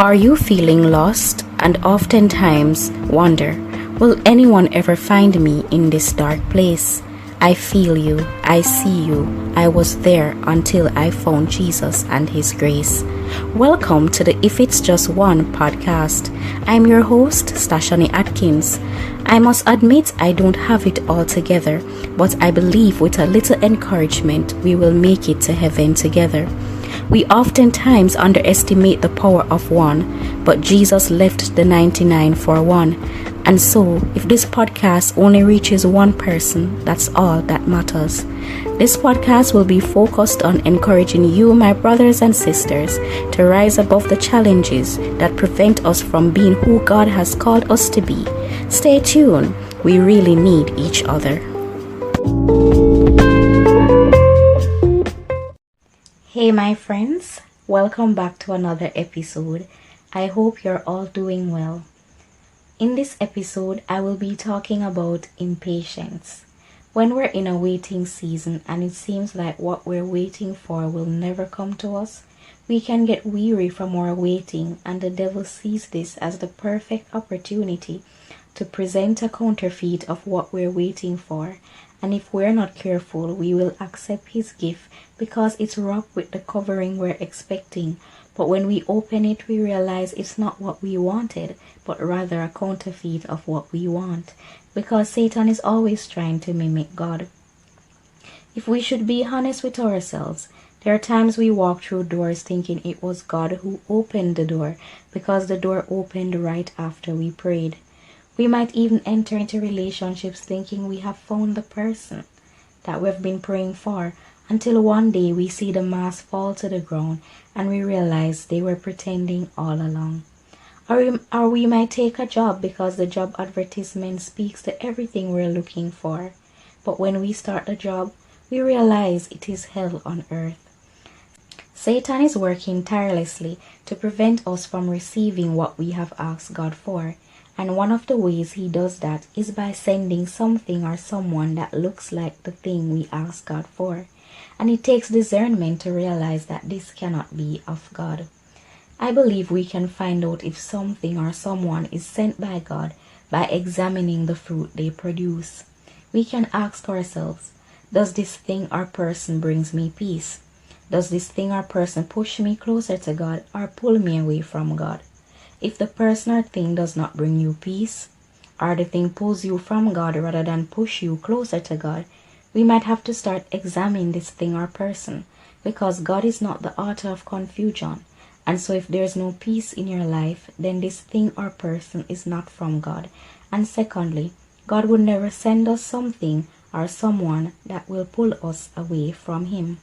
Are you feeling lost and oftentimes wonder, will anyone ever find me in this dark place? I feel you, I see you, I was there until I found Jesus and His grace. Welcome to the If It's Just One podcast. I'm your host, Stashani Atkins. I must admit I don't have it all together, but I believe with a little encouragement we will make it to heaven together. We oftentimes underestimate the power of one, but Jesus left the 99 for one. And so, if this podcast only reaches one person, that's all that matters. This podcast will be focused on encouraging you, my brothers and sisters, to rise above the challenges that prevent us from being who God has called us to be. Stay tuned. We really need each other. Hey my friends, welcome back to another episode. I hope you're all doing well. In this episode, I will be talking about impatience. When we're in a waiting season and it seems like what we're waiting for will never come to us, we can get weary from our waiting, and the devil sees this as the perfect opportunity to present a counterfeit of what we're waiting for. And if we're not careful, we will accept his gift because it's wrapped with the covering we're expecting. But when we open it, we realize it's not what we wanted, but rather a counterfeit of what we want. Because Satan is always trying to mimic God. If we should be honest with ourselves, there are times we walk through doors thinking it was God who opened the door because the door opened right after we prayed. We might even enter into relationships thinking we have found the person that we've been praying for, until one day we see the mask fall to the ground and we realize they were pretending all along. Or we might take a job because the job advertisement speaks to everything we're looking for. But when we start the job, we realize it is hell on earth. Satan is working tirelessly to prevent us from receiving what we have asked God for. And one of the ways he does that is by sending something or someone that looks like the thing we ask God for. And it takes discernment to realize that this cannot be of God. I believe we can find out if something or someone is sent by God by examining the fruit they produce. We can ask ourselves, does this thing or person brings me peace? Does this thing or person push me closer to God or pull me away from God? If the person or thing does not bring you peace, or the thing pulls you from God rather than push you closer to God, we might have to start examining this thing or person, because God is not the author of confusion. And so if there's no peace in your life, then this thing or person is not from God. And secondly, God would never send us something or someone that will pull us away from Him.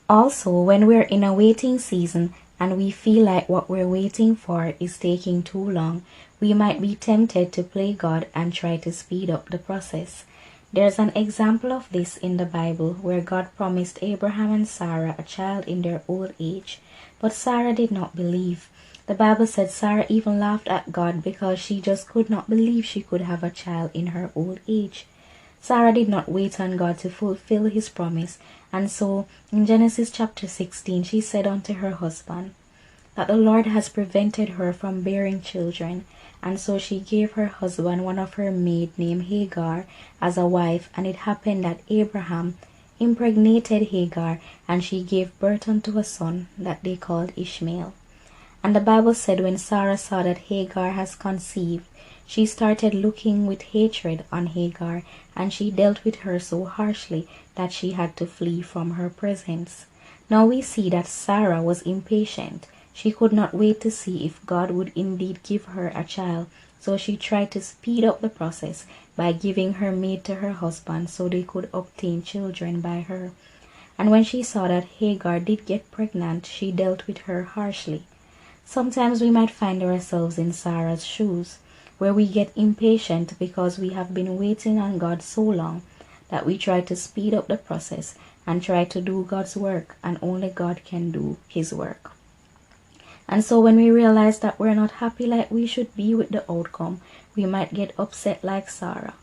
Also, when we're in a waiting season, and we feel like what we're waiting for is taking too long, we might be tempted to play God and try to speed up the process. There's an example of this in the Bible where God promised Abraham and Sarah a child in their old age, but Sarah did not believe. The Bible said Sarah even laughed at God because she just could not believe she could have a child in her old age. Sarah did not wait on God to fulfill his promise, and so in Genesis chapter 16 she said unto her husband that the Lord has prevented her from bearing children, and so she gave her husband one of her maid named Hagar as a wife, and it happened that Abraham impregnated Hagar, and she gave birth unto a son that they called Ishmael. And the Bible said when Sarah saw that Hagar has conceived, she started looking with hatred on Hagar, and she dealt with her so harshly that she had to flee from her presence. Now we see that Sarah was impatient. She could not wait to see if God would indeed give her a child, so she tried to speed up the process by giving her maid to her husband so they could obtain children by her. And when she saw that Hagar did get pregnant, she dealt with her harshly. Sometimes we might find ourselves in Sarah's shoes, where we get impatient because we have been waiting on God so long that we try to speed up the process and try to do God's work, and only God can do His work. And so when we realize that we're not happy like we should be with the outcome, we might get upset like Sarah,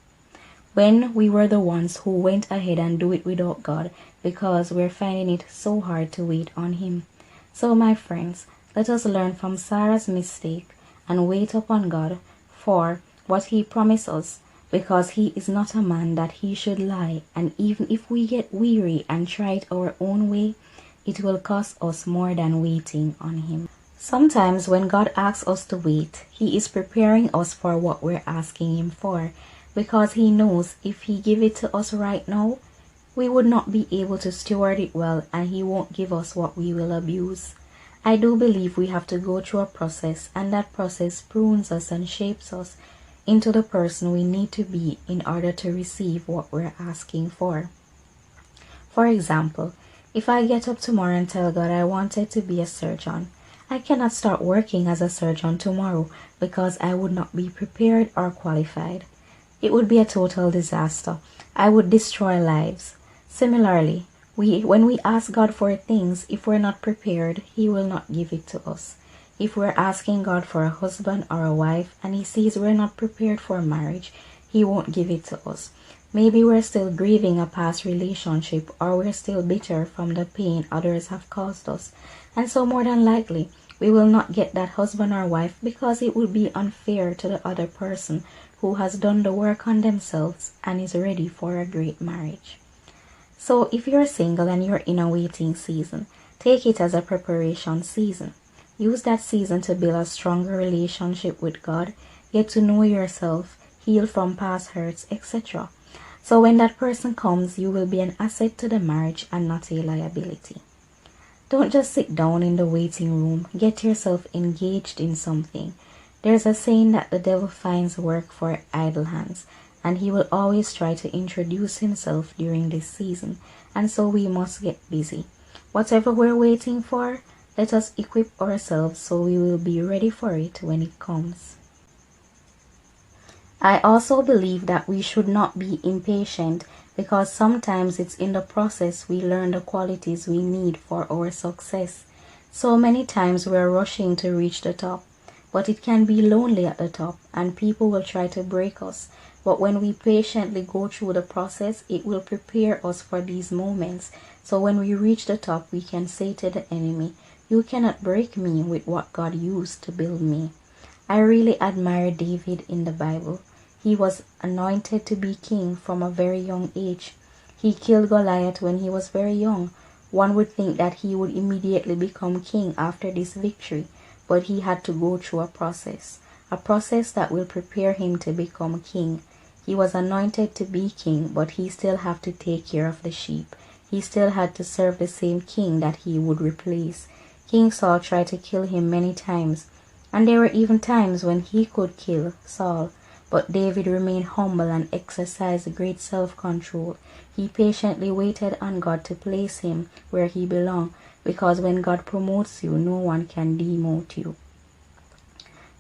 when we were the ones who went ahead and do it without God because we're finding it so hard to wait on Him. So, my friends, let us learn from Sarah's mistake and wait upon God for what He promised us, because He is not a man that He should lie, and even if we get weary and try it our own way, it will cost us more than waiting on Him. Sometimes when God asks us to wait, He is preparing us for what we're asking Him for, because He knows if He give it to us right now, we would not be able to steward it well, and He won't give us what we will abuse. I do believe we have to go through a process, and that process prunes us and shapes us into the person we need to be in order to receive what we're asking for. For example, if I get up tomorrow and tell God I wanted to be a surgeon, I cannot start working as a surgeon tomorrow because I would not be prepared or qualified. It would be a total disaster. I would destroy lives. Similarly, when we ask God for things, if we're not prepared, He will not give it to us. If we're asking God for a husband or a wife and He sees we're not prepared for marriage, He won't give it to us. Maybe we're still grieving a past relationship, or we're still bitter from the pain others have caused us. And so more than likely, we will not get that husband or wife because it would be unfair to the other person who has done the work on themselves and is ready for a great marriage. So if you're single and you're in a waiting season, take it as a preparation season. Use that season to build a stronger relationship with God, get to know yourself, heal from past hurts, etc. So when that person comes, you will be an asset to the marriage and not a liability. Don't just sit down in the waiting room. Get yourself engaged in something. There's a saying that the devil finds work for idle hands, and he will always try to introduce himself during this season, and so we must get busy. Whatever we're waiting for, let us equip ourselves so we will be ready for it when it comes. I also believe that we should not be impatient, because sometimes it's in the process we learn the qualities we need for our success. So many times we're rushing to reach the top, but it can be lonely at the top and people will try to break us. But when we patiently go through the process, it will prepare us for these moments. So when we reach the top, we can say to the enemy, "You cannot break me with what God used to build me." I really admire David in the Bible. He was anointed to be king from a very young age. He killed Goliath when he was very young. One would think that he would immediately become king after this victory, but he had to go through a process that will prepare him to become king. He was anointed to be king, but he still had to take care of the sheep. He still had to serve the same king that he would replace. King Saul tried to kill him many times, and there were even times when he could kill Saul. But David remained humble and exercised great self-control. He patiently waited on God to place him where he belonged, because when God promotes you, no one can demote you.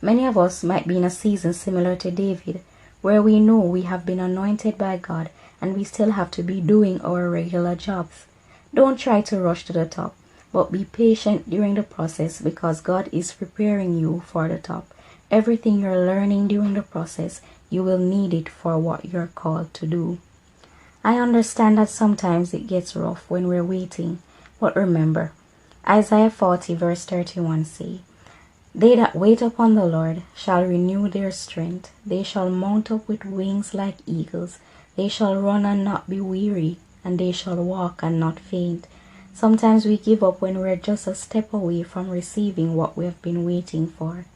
Many of us might be in a season similar to David, where we know we have been anointed by God and we still have to be doing our regular jobs. Don't try to rush to the top, but be patient during the process, because God is preparing you for the top. Everything you're learning during the process, you will need it for what you're called to do. I understand that sometimes it gets rough when we're waiting, but remember, Isaiah 40 verse 31 say, "They that wait upon the Lord shall renew their strength. They shall mount up with wings like eagles. They shall run and not be weary, and they shall walk and not faint." Sometimes we give up when we're just a step away from receiving what we have been waiting for.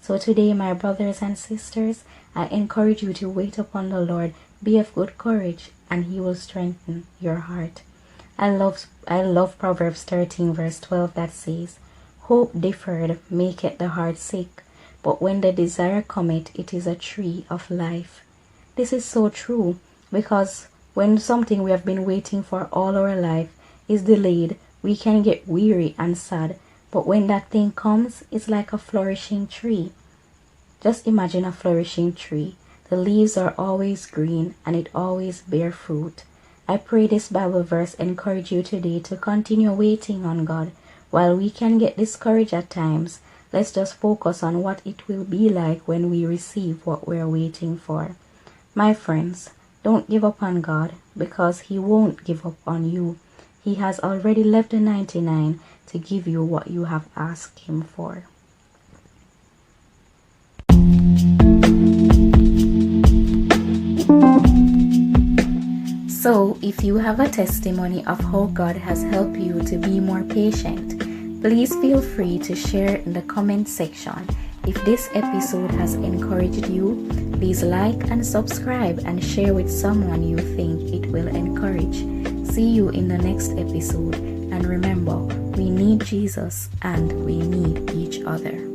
So today, my brothers and sisters, I encourage you to wait upon the Lord. Be of good courage, and He will strengthen your heart. I love Proverbs 13 verse 12 that says, "Hope deferred maketh the heart sick, but when the desire cometh, it is a tree of life." This is so true, because when something we have been waiting for all our life is delayed, we can get weary and sad. But when that thing comes, it's like a flourishing tree. Just imagine a flourishing tree. The leaves are always green and it always bears fruit. I pray this Bible verse encourage you today to continue waiting on God. While we can get discouraged at times, let's just focus on what it will be like when we receive what we're waiting for. My friends, don't give up on God, because He won't give up on you. He has already left the 99 to give you what you have asked Him for. So, if you have a testimony of how God has helped you to be more patient, please feel free to share in the comment section. If this episode has encouraged you, please like and subscribe and share with someone you think it will encourage. See you in the next episode, and remember, we need Jesus and we need each other.